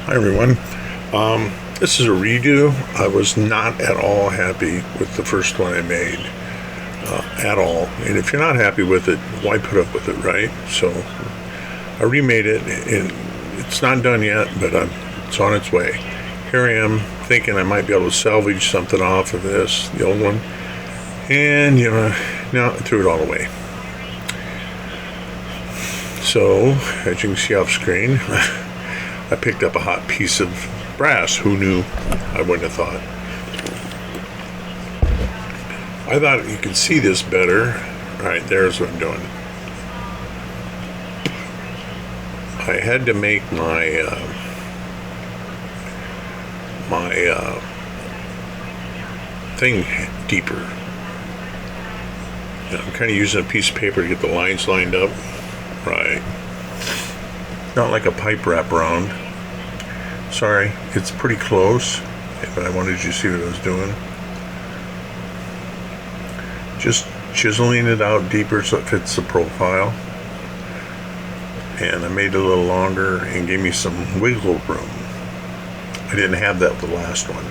Hi everyone. This is a redo. I was not at all happy with the first one I made, at all. And if you're not happy with it, why put up with it, right? So I remade it, and it's not done yet, but it's on its way. Here I am thinking I might be able to salvage something off of this, the old one, and now I threw it all away. So, as you can see off screen, I picked up a hot piece of brass. Who knew? I wouldn't have thought. I thought you could see this better. Alright, there's what I'm doing. I had to make my thing deeper. I'm kind of using a piece of paper to get the lines lined up. Right. Not like a pipe wrap around. Sorry, it's pretty close, but I wanted you to see what I was doing. Just chiseling it out deeper so it fits the profile. And I made it a little longer and gave me some wiggle room. I didn't have that with the last one.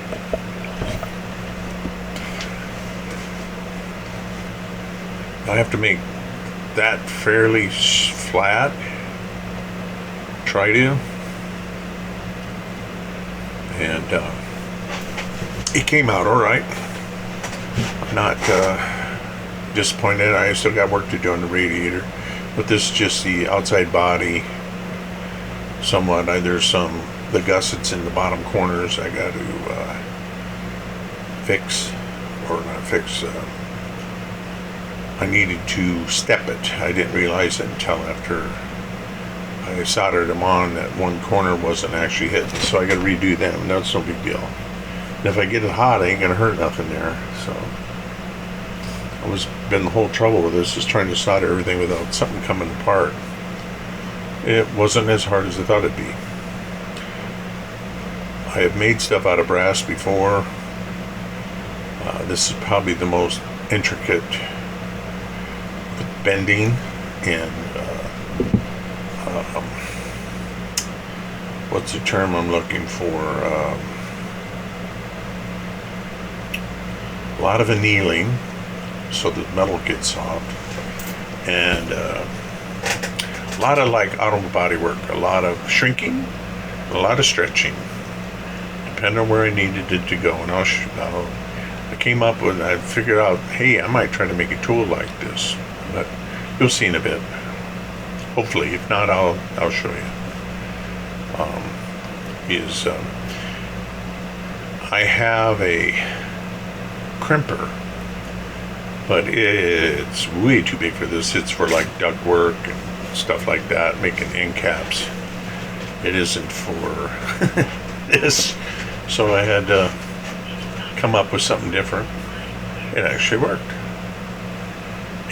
I have to make that fairly flat. Try to. And it came out all right. I'm not disappointed. I still got work to do on the radiator, but this is just the outside body. Somewhat. There's the gussets in the bottom corners I got to fix, or not fix. I needed to step it. I didn't realize it until after I soldered them on that one corner wasn't actually hitting, so I got to redo them. That's no big deal. And if I get it hot, I ain't gonna hurt nothing there. So the whole trouble with this is trying to solder everything without something coming apart. It wasn't as hard as I thought it'd be. I have made stuff out of brass before. This is probably the most intricate bending and what's the term I'm looking for? A lot of annealing so the metal gets soft, and a lot of like auto body work, a lot of shrinking, a lot of stretching, depending on where I needed it to go. And I came up with, I figured out, hey, I might try to make a tool like this, but you'll see in a bit. Hopefully, if not, I'll show you. I have a crimper, but it's way too big for this. It's for like duct work and stuff like that, making end caps. It isn't for this, so I had to come up with something different. It actually worked,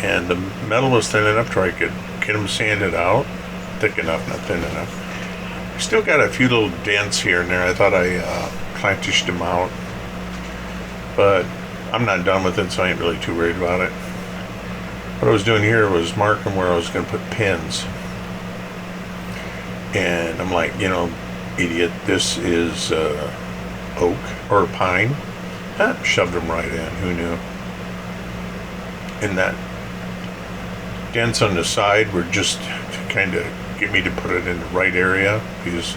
and the metal was thin enough to I could get them sanded out, thick enough, not thin enough. Still got a few little dents here and there. I thought I plantished them out, but I'm not done with it, so I ain't really too worried about it. What I was doing here was marking where I was going to put pins, and I'm like, idiot, this is oak or pine. Shoved them right in. Who knew? And that dents on the side were just to kind of get me to put it in the right area, because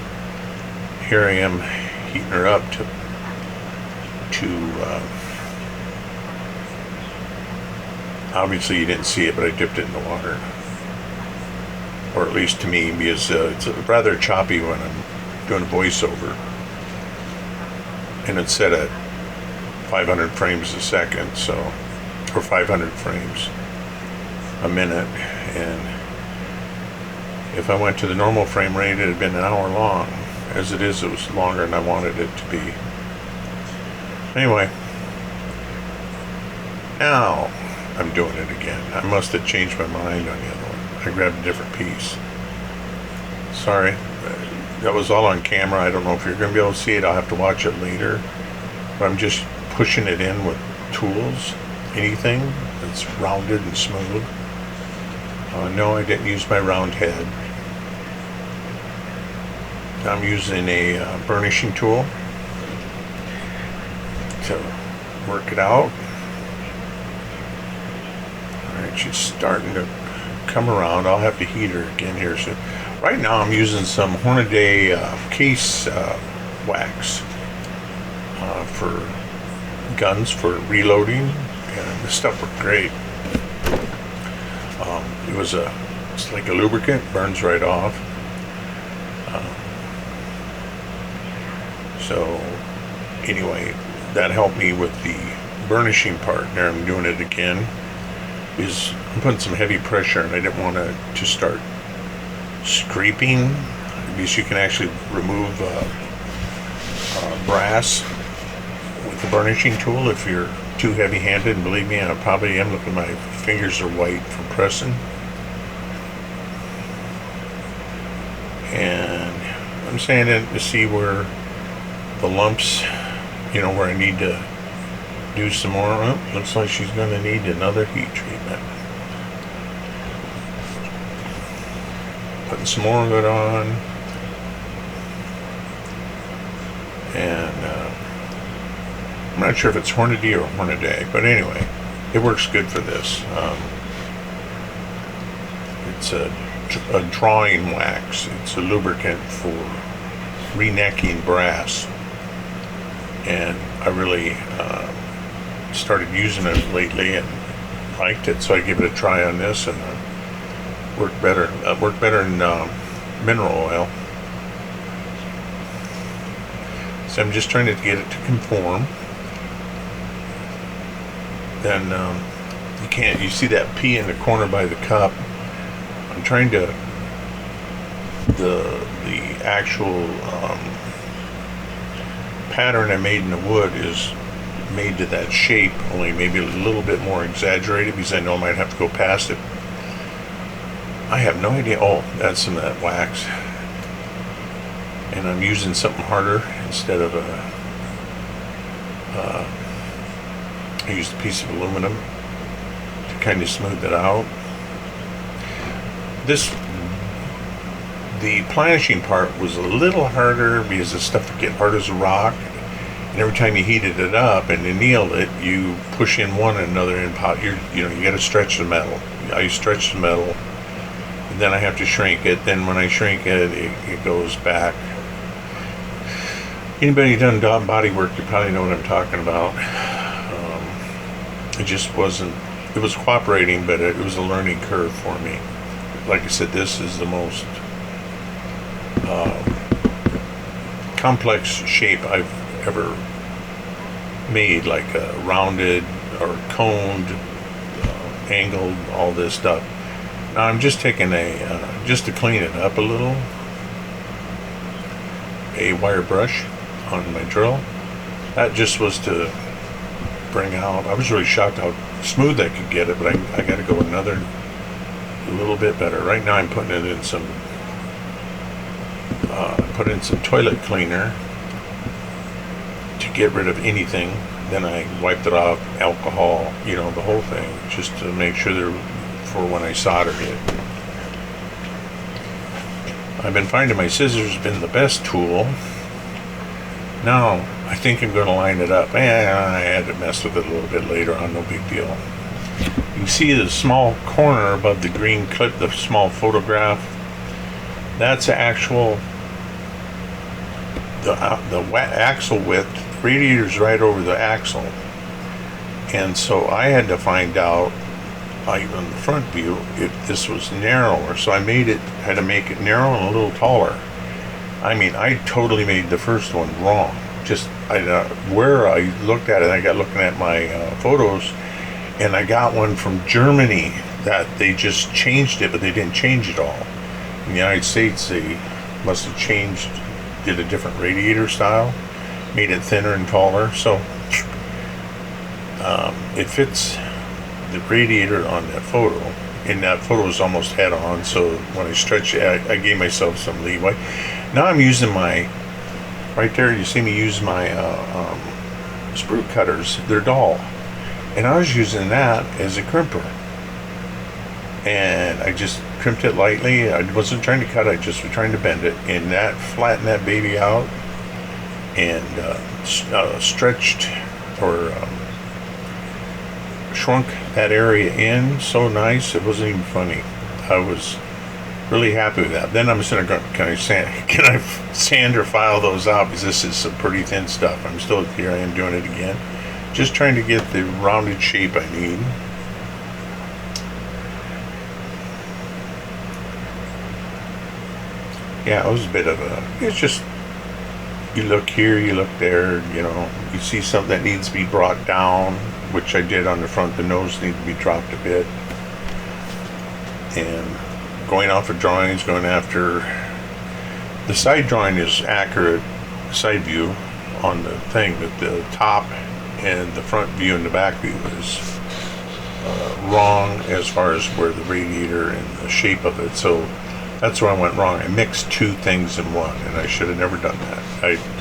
here I am heating her up to obviously you didn't see it, but I dipped it in the water, or at least to me, because it's rather choppy when I'm doing a voiceover, and it's set at 500 frames a second, or 500 frames a minute, and if I went to the normal frame rate, it had been an hour long. As it is, it was longer than I wanted it to be. Anyway, now I'm doing it again. I must have changed my mind on the other one. I grabbed a different piece. Sorry, that was all on camera. I don't know if you're going to be able to see it. I'll have to watch it later. But I'm just pushing it in with tools, anything that's rounded and smooth. No, I didn't use my round head. I'm using a burnishing tool to work it out. Alright, she's starting to come around. I'll have to heat her again here soon. Right now I'm using some Hornaday case wax for guns for reloading, and this stuff worked great. It's like a lubricant, burns right off. So anyway, that helped me with the burnishing part. Now I'm doing it again because I'm putting some heavy pressure, and I didn't want to start scraping, because you can actually remove brass with the burnishing tool if you're too heavy-handed. And believe me, I probably am. Looking, my fingers are white from pressing. And I'm sanding to see where the lumps, where I need to do some more. Oh, looks like she's going to need another heat treatment. Putting some more of it on. And I'm not sure if it's Hornady or Hornaday, but anyway, it works good for this. It's a drawing wax. It's a lubricant for renecking brass, and I really started using it lately and liked it, so I gave it a try on this, and worked better. Worked better in mineral oil. So I'm just trying to get it to conform. Then you see that P in the corner by the cup. I'm trying to, the actual pattern I made in the wood is made to that shape, only maybe a little bit more exaggerated, because I know I might have to go past it. I have no idea. Oh, that's some of that wax. And I'm using something harder instead of I used a piece of aluminum to kind of smooth it out. The planishing part was a little harder because the stuff would get hard as a rock, and every time you heated it up and annealed it, you push in one and another in pot. You got to stretch the metal. I stretch the metal, and then I have to shrink it. Then when I shrink it, it goes back. Anybody done body work, you probably know what I'm talking about. It just wasn't. It was cooperating, but it was a learning curve for me. Like I said, this is the most complex shape I've ever made, like a rounded or coned, angled, all this stuff. Now I'm just taking just to clean it up a little, a wire brush on my drill. That just was to bring out. I was really shocked how smooth I could get it, but I got to go another little bit better. Right now I'm putting it in some toilet cleaner to get rid of anything. Then I wiped it off, alcohol, the whole thing, just to make sure for when I soldered it. I've been finding my scissors have been the best tool. Now I think I'm going to line it up. I had to mess with it a little bit later on, no big deal. You can see the small corner above the green clip, the small photograph. That's actual the axle width. The radiator's right over the axle, and so I had to find out, like on the front view, if this was narrower. So I had to make it narrow and a little taller. I mean, I totally made the first one wrong. Just where I looked at it, I got looking at my photos, and I got one from Germany that they just changed it, but they didn't change it all. In the United States, they must have did a different radiator style, made it thinner and taller. So it fits the radiator on that photo, and that photo is almost head on. So when I stretch it, I gave myself some leeway. Now I'm using right there, you see me use my sprue cutters. They're dull, and I was using that as a crimper. and I just crimped it lightly. I wasn't trying to cut, I just was trying to bend it, and that flattened that baby out and stretched or shrunk that area in so nice it wasn't even funny. I was really happy with that. Then I'm just gonna go, can I sand or file those out, because this is some pretty thin stuff. I'm still here, I am doing it again, just trying to get the rounded shape I need. Yeah, it was a bit of it's just, you look here, you look there, you know, you see something that needs to be brought down, which I did on the front. The nose needed to be dropped a bit. And going off of drawings, going after, the side drawing is accurate, side view on the thing, but the top and the front view and the back view is wrong as far as where the radiator and the shape of it. So that's where I went wrong. I mixed two things in one, and I should have never done that.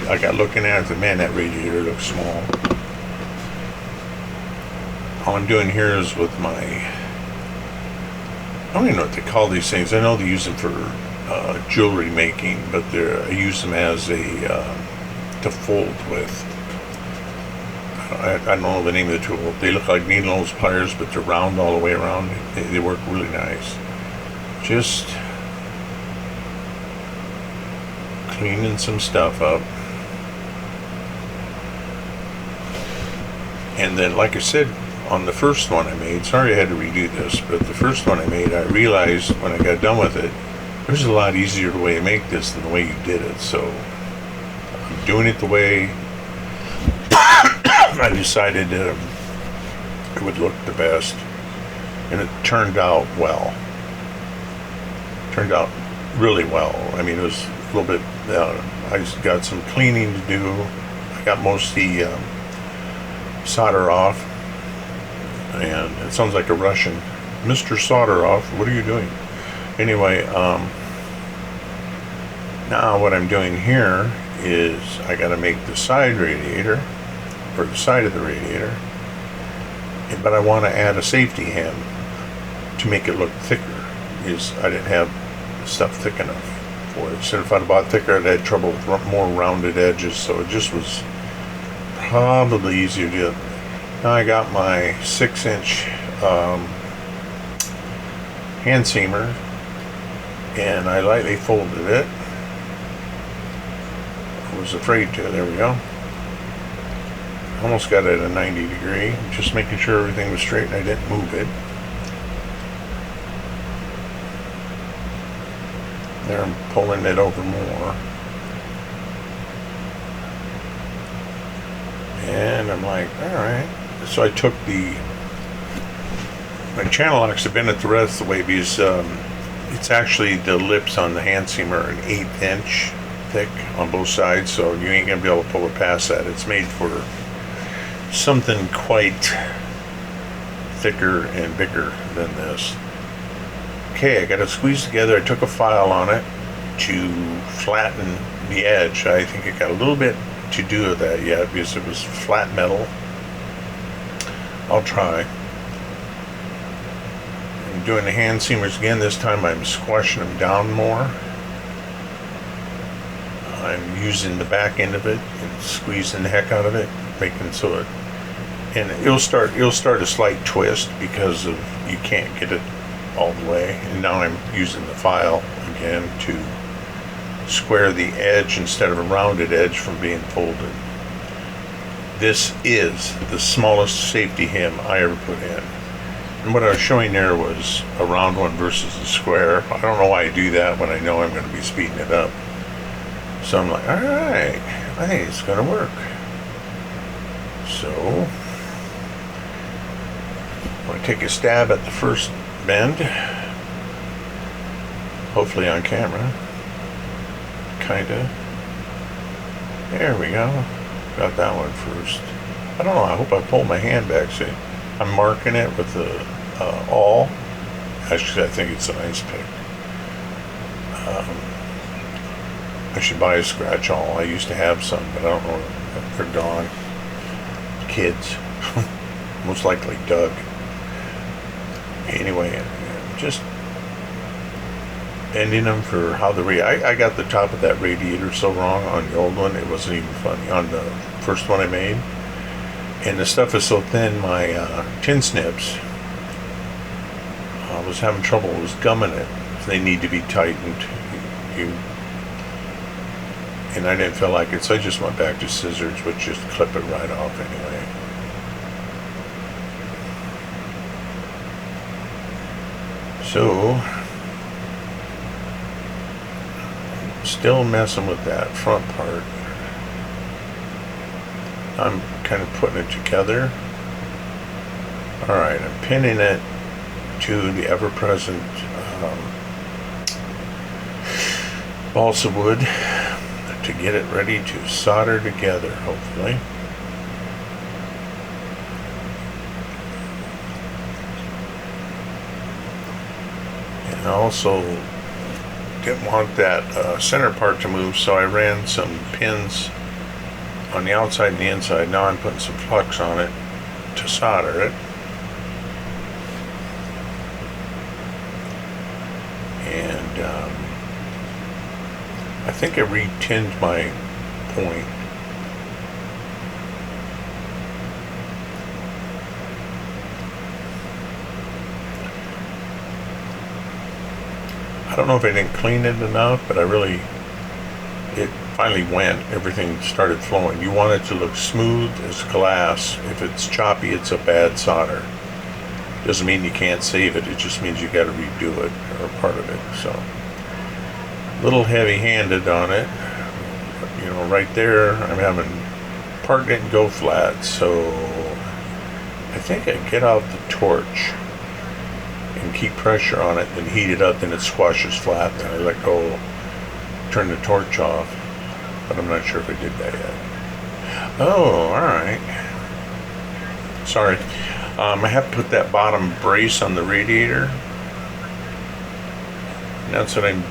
I got looking at it, and man, that radiator looks small. All I'm doing here is with my, I don't even know what they call these things. I know they use them for jewelry making, but I use them as a to fold with. I don't know the name of the tool. They look like needle nose pliers, but they're round all the way around. They work really nice. Just cleaning some stuff up. And then, like I said, on the first one I made, sorry I had to redo this, but the first one I made, I realized when I got done with it, there's a lot easier way to make this than the way you did it. So I'm doing it the way I decided it would look the best, and it turned out well. Turned out really well. I mean, it was a little bit, I just got some cleaning to do. I got most of the solder off, and it sounds like a Russian. Mr. Solder off, what are you doing? Anyway, now what I'm doing here is I got to make the side radiator, or the side of the radiator, but I want to add a safety hem to make it look thicker, because I didn't have stuff thick enough for it. So if I'd bought thicker, I'd had trouble with more rounded edges, so it just was probably easier to do. Now I got my 6-inch hand seamer, and I lightly folded it. I was afraid to. There we go. Almost got it at a 90 degree, just making sure everything was straight and I didn't move it. There, I'm pulling it over more. And I'm like, alright. So I took my channel locks have been at the rest of the way, because it's actually, the lips on the hand seamer are an 1/8 inch thick on both sides, so you ain't gonna be able to pull it past that. It's made for something quite thicker and bigger than this. Okay, I got it squeezed together. I took a file on it to flatten the edge. I think it got a little bit to do with that yet, because it was flat metal. I'll try. I'm doing the hand seamers again. This time I'm squashing them down more. I'm using the back end of it and squeezing the heck out of it, making so it, and it'll start a slight twist because of, you can't get it all the way. And now I'm using the file again to square the edge instead of a rounded edge from being folded. This is the smallest safety hem I ever put in. And what I was showing there was a round one versus a square. I don't know why I do that when I know I'm going to be speeding it up. So I'm like, alright, I think it's going to work. So I'm going to take a stab at the first bend. Hopefully on camera. Kinda. There we go. Got that one first. I don't know, I hope I pulled my hand back. See, I'm marking it with the awl. Actually, I think it's a nice pick. I should buy a scratch awl. I used to have some, but I don't know. They're gone. Kids. Most likely Doug. Anyway, I'm just ending them for how the I got the top of that radiator so wrong on the old one, it wasn't even funny. On the first one I made, and the stuff is so thin, my tin snips, I was having trouble. It was gumming it. They need to be tightened. And I didn't feel like it, so I just went back to scissors, which just clip it right off anyway. So, still messing with that front part. I'm kind of putting it together. Alright, I'm pinning it to the ever-present balsa wood to get it ready to solder together, hopefully. And I also didn't want that center part to move, so I ran some pins on the outside and the inside. Now I'm putting some flux on it to solder it. And I think I re-tinned my point. I don't know if I didn't clean it enough, but it finally went. Everything started flowing. You want it to look smooth as glass. If it's choppy, it's a bad solder. Doesn't mean you can't save it. It just means you got to redo it, or part of it. So, a little heavy-handed on it. You know, right there, I'm having part didn't go flat, so I think I get out the torch and keep pressure on it, then heat it up, then it squashes flat. Then I let go, turn the torch off, but I'm not sure if I did that yet. Oh, all right. Sorry. I have to put that bottom brace on the radiator. And that's what I'm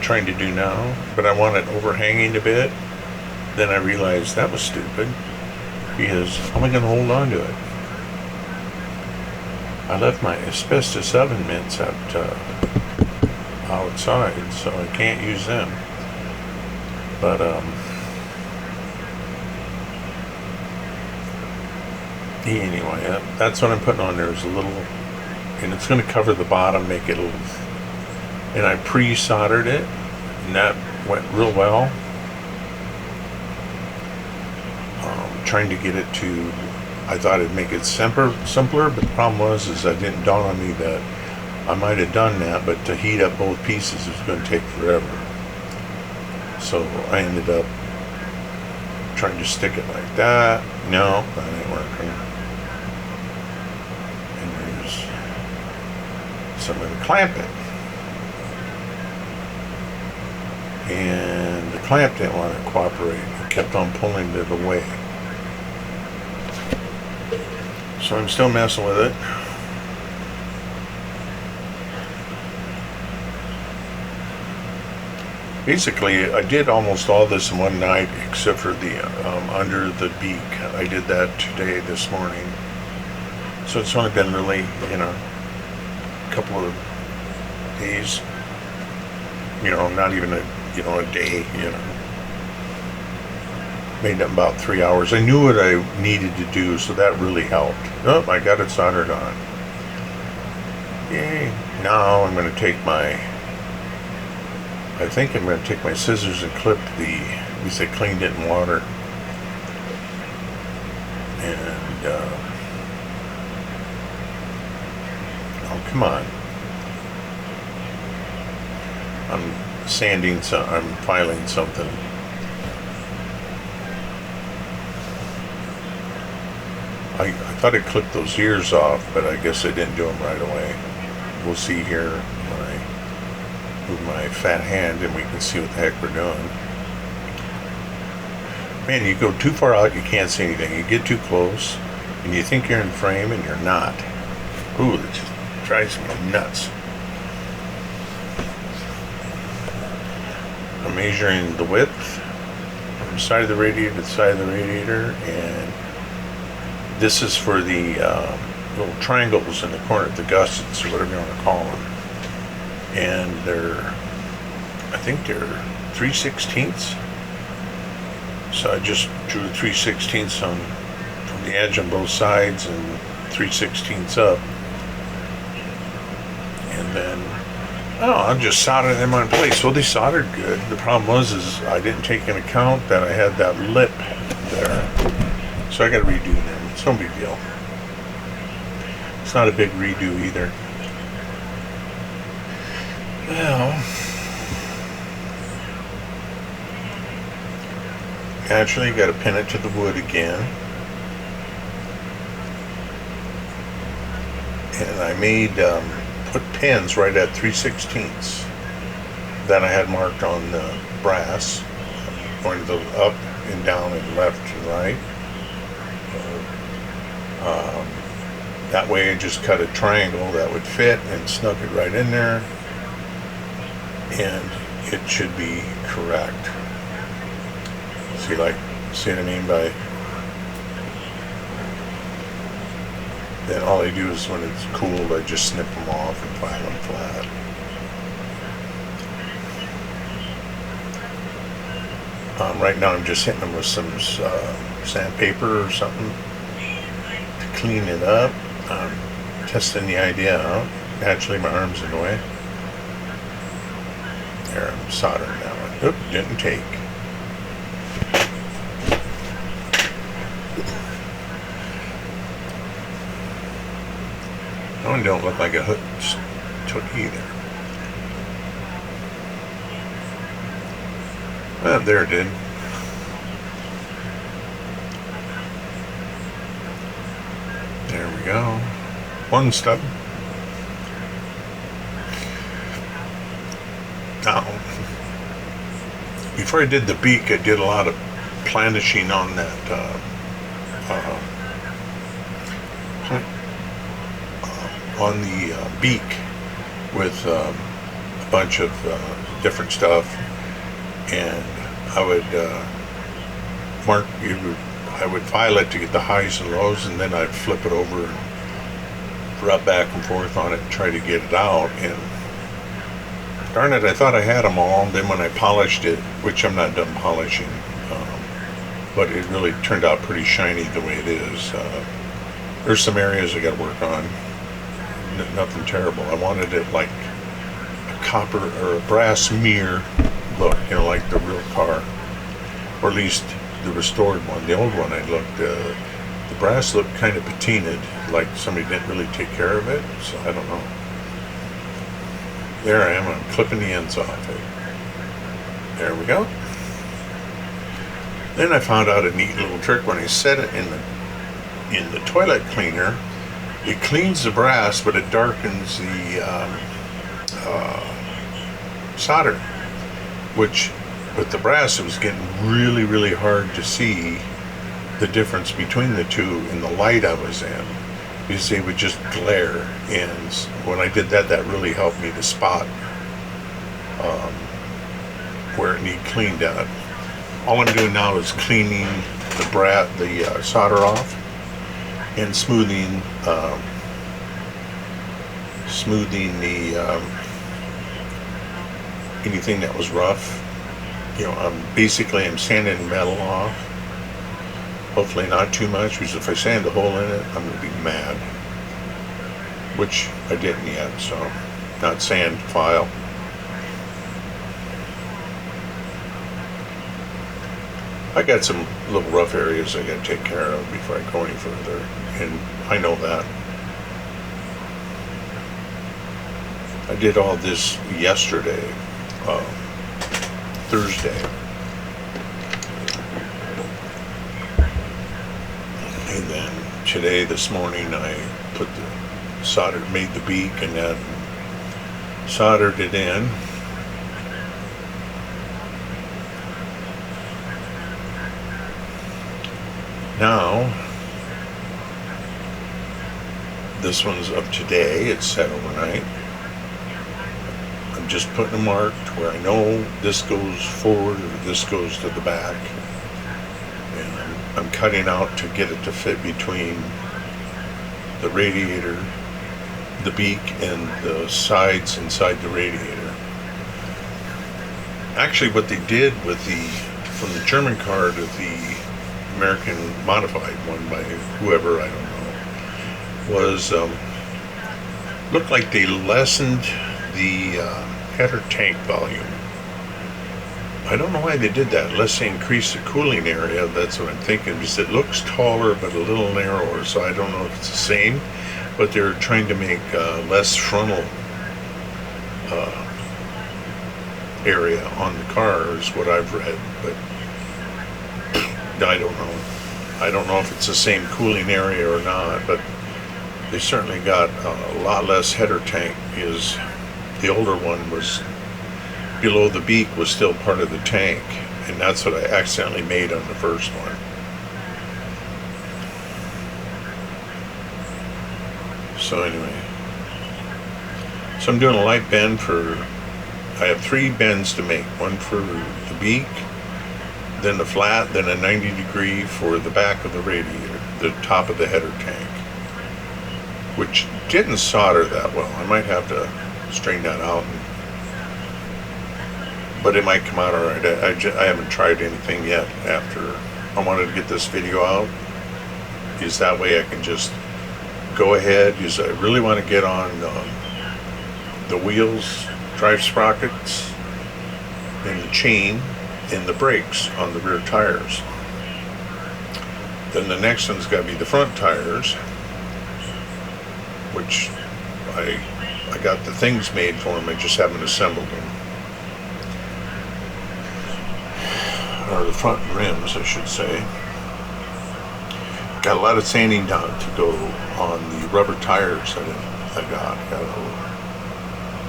trying to do now, but I want it overhanging a bit. Then I realized that was stupid, because how am I going to hold on to it? I left my asbestos oven mitts outside, so I can't use them. But anyway, that's what I'm putting on there, is a little, and it's going to cover the bottom, make it a little, and I pre-soldered it, and that went real well. Trying to get it to, I thought it'd make it simpler, but the problem was it didn't dawn on me that I might have done that, but to heat up both pieces is going to take forever. So I ended up trying to stick it like that. No, that ain't working. And so I'm going to clamp it. And the clamp didn't want to cooperate. It kept on pulling it away. So I'm still messing with it. Basically, I did almost all this in one night, except for the under the beak. I did that this morning. So it's only been really, a couple of days. Not even a day. Made it about 3 hours. I knew what I needed to do, so that really helped. Oh, I got it soldered on. Yay. Now I'm going to take I think I'm going to take my scissors and clip at least I cleaned it in water. And, oh, come on. I'm filing something. I thought I clipped those ears off, but I guess I didn't do them right away. We'll see here when I move my fat hand and we can see what the heck we're doing. Man, you go too far out, you can't see anything. You get too close, and you think you're in frame, and you're not. Ooh, that just drives me nuts. I'm measuring the width from side of the radiator to side of the radiator, and this is for the little triangles in the corner, the gussets, or whatever you want to call them. and I think they're 3/16. So I just drew 3/16 on from the edge on both sides and 3/16 up, and then I'll just solder them on place. Well, they soldered good. The problem was is I didn't take into account that I had that lip there, so I got to redo them. It's no big deal. It's not a big redo either. Well, actually, you got to pin it to the wood again. And I made, put pins right at 3/16 that I had marked on the brass, going to the up and down and left and right. That way I just cut a triangle that would fit and snug it right in there, and it should be correct. See what I mean by, then all I do is when it's cooled, I just snip them off and file them flat. Right now I'm just hitting them with some sandpaper or something to clean it up. Testing the idea out. Naturally my arm's in the way. There, I'm soldering that one. Oop, didn't take. That one don't look like a hook took either. Well, there it did. There we go. One step. Now, before I did the beak, I did a lot of planishing on that on the beak with a bunch of different stuff, and I would mark. I would file it to get the highs and lows, and then I'd flip it over and rub back and forth on it and try to get it out. And darn it, I thought I had them all. Then when I polished it, which I'm not done polishing, but it really turned out pretty shiny the way it is. There's some areas I got to work on. Nothing terrible. I wanted it like a copper or a brass mirror look, like the real car, or at least the restored one. The old one, I looked, the brass looked kind of patinaed, like somebody didn't really take care of it. So I don't know. There I am. I'm clipping the ends off it. There we go. Then I found out a neat little trick when I set it in the toilet cleaner. It cleans the brass, but it darkens the solder, which with the brass it was getting really, really hard to see the difference between the two in the light I was in, because they would just glare. And when I did that, that really helped me to spot where it needed cleaned up. All I'm doing now is cleaning the solder off, and smoothing the anything that was rough. I'm sanding the metal off. Hopefully not too much, because if I sand a hole in it, I'm going to be mad. Which I didn't yet, so not sand, file. I got some little rough areas I got to take care of before I go any further, and I know that. I did all this yesterday, Thursday, and then today, this morning, I made the beak, and then soldered it in. Now, this one's of today. It's set overnight. I'm just putting a mark to where I know this goes forward or this goes to the back. And I'm cutting out to get it to fit between the radiator the beak and the sides inside the radiator. Actually, what they did with from the German car to the American modified one by whoever, I don't know, was looked like they lessened the header tank volume. I don't know why they did that, unless they increased the cooling area. That's what I'm thinking, because it looks taller but a little narrower, so I don't know if it's the same, but they're trying to make less frontal area on the car is what I've read, but I don't know. I don't know if it's the same cooling area or not, but they certainly got a lot less header tank, because the older one was below the beak, was still part of the tank, and that's what I accidentally made on the first one. So anyway, so I'm doing a light bend I have 3 bends to make, one for the beak, then the flat, then a 90-degree for the back of the radiator, the top of the header tank, which didn't solder that well. I might have to straighten that out, but it might come out all right. I haven't tried anything yet after I wanted to get this video out, because that way I can just go ahead, because I really want to get on the wheels, drive sprockets, and the chain, and the brakes on the rear tires. Then the next one's got to be the front tires, which I got the things made for them, I just haven't assembled them. Or the front rims, I should say. Got a lot of sanding done to go on the rubber tires that I got.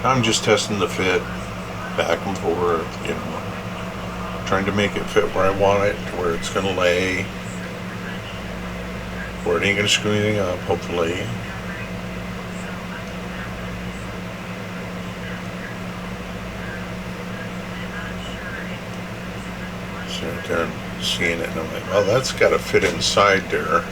I'm just testing the fit, back and forth, trying to make it fit where I want it, to where it's going to lay, where it ain't going to screw anything up, hopefully. So right there, I'm seeing it, and I'm like, well, that's got to fit inside there.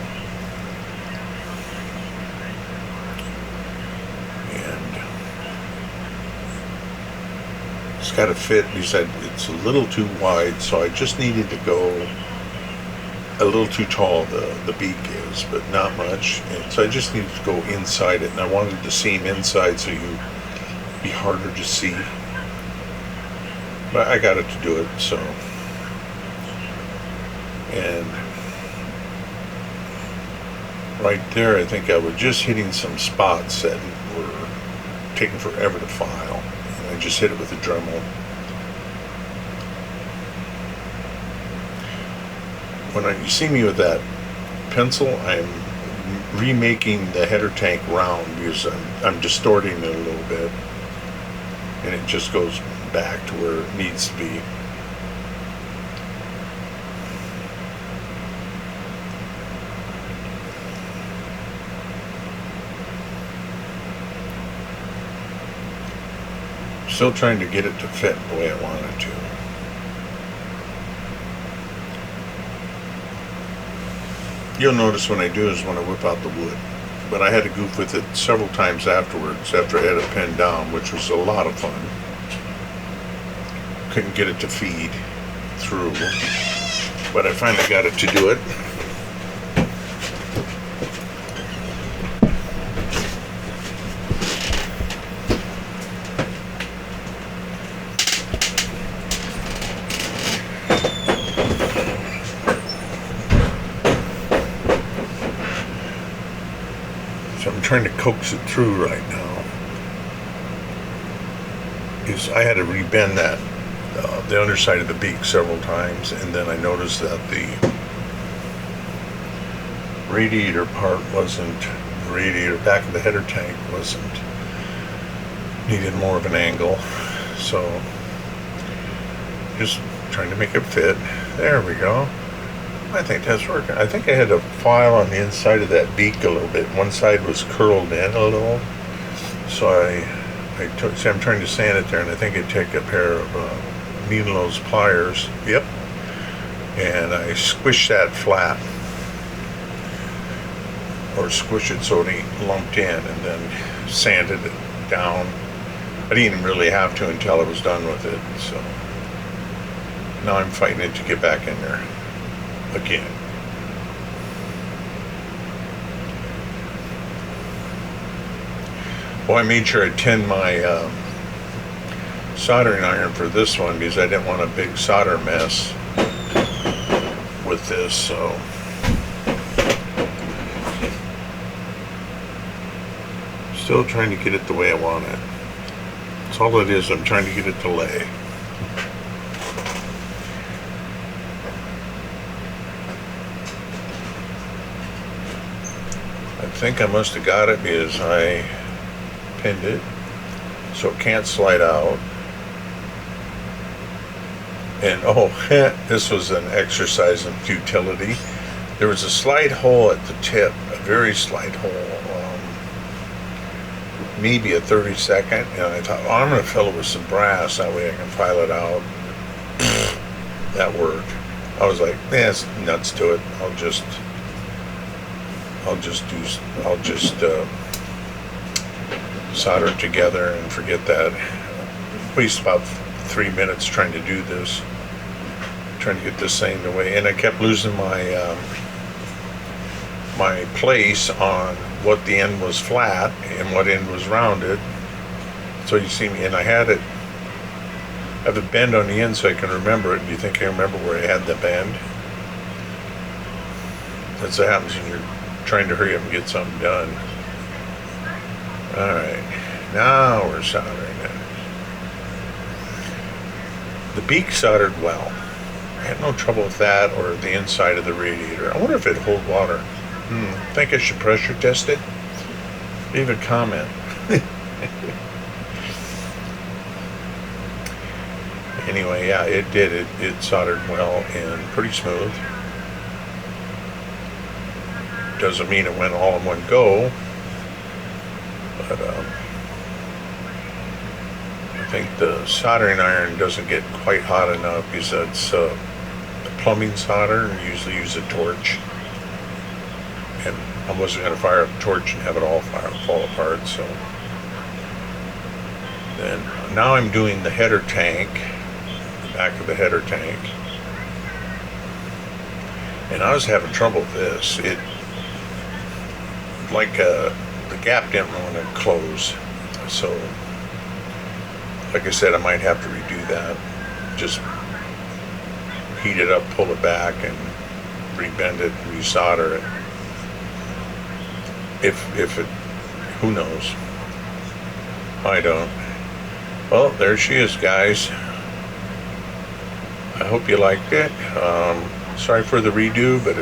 It's got to fit, because it's a little too wide, so I just needed to go a little too tall, the beak is, but not much, and so I just needed to go inside it, and I wanted the seam inside so you'd be harder to see, but I got it to do it. So, and right there, I think I was just hitting some spots that were taking forever to file. I just hit it with a Dremel. When you see me with that pencil, I'm remaking the header tank round, because I'm distorting it a little bit, and it just goes back to where it needs to be. Still trying to get it to fit the way I want it to. You'll notice when I do is when I whip out the wood. But I had to goof with it several times afterwards, after I had it pinned down, which was a lot of fun. Couldn't get it to feed through, but I finally got it to do it. So I'm trying to coax it through right now. Because I had to rebend that, the underside of the beak several times, and then I noticed that the radiator part wasn't, the radiator back of the header tank wasn't, needed more of an angle. So just trying to make it fit. There we go. I think that's working. I think I had a file on the inside of that beak a little bit. One side was curled in a little. So I'm trying to sand it there, and I think I take a pair of needle nose pliers. Yep. And I squish that flat. Or squish it so it ain't lumped in, and then sanded it down. I didn't really have to until I was done with it, so now I'm fighting it to get back in there again. Well, I made sure I tinned my soldering iron for this one because I didn't want a big solder mess with this, so still trying to get it the way I want it. That's all it is. I'm trying to get it to lay. I think I must have got it because I pinned it so it can't slide out. And oh, this was an exercise in futility. There was a slight hole at the tip, a very slight hole, maybe a 32nd, and I thought, oh, I'm going to fill it with some brass, that way I can file it out. That worked. I was like, it's nuts to it. I'll just solder it together and forget that. Waste about 3 minutes trying to do this, trying to get this thing away, and I kept losing my my place on what the end was flat and what end was rounded. So you see me, and I have a bend on the end so I can remember it. Do you think I remember where I had the bend? That's what happens when you're trying to hurry up and get something done. Alright, now we're soldering it. The beak soldered well. I had no trouble with that or the inside of the radiator. I wonder if it'd hold water. Think I should pressure test it? Leave a comment. Anyway, yeah, it did. It soldered well and pretty smooth. Doesn't mean it went all in one go, but I think the soldering iron doesn't get quite hot enough because it's the plumbing solder, and usually use a torch. And I wasn't going to fire up a torch and have it all fall apart, so then now I'm doing the header tank, the back of the header tank, and I was having trouble with this. It like the gap didn't want to close, so like I said, I might have to redo that. Just heat it up, pull it back, and rebend it and resolder it. If it, who knows? I don't. Well, there she is, guys. I hope you liked it. Sorry for the redo, but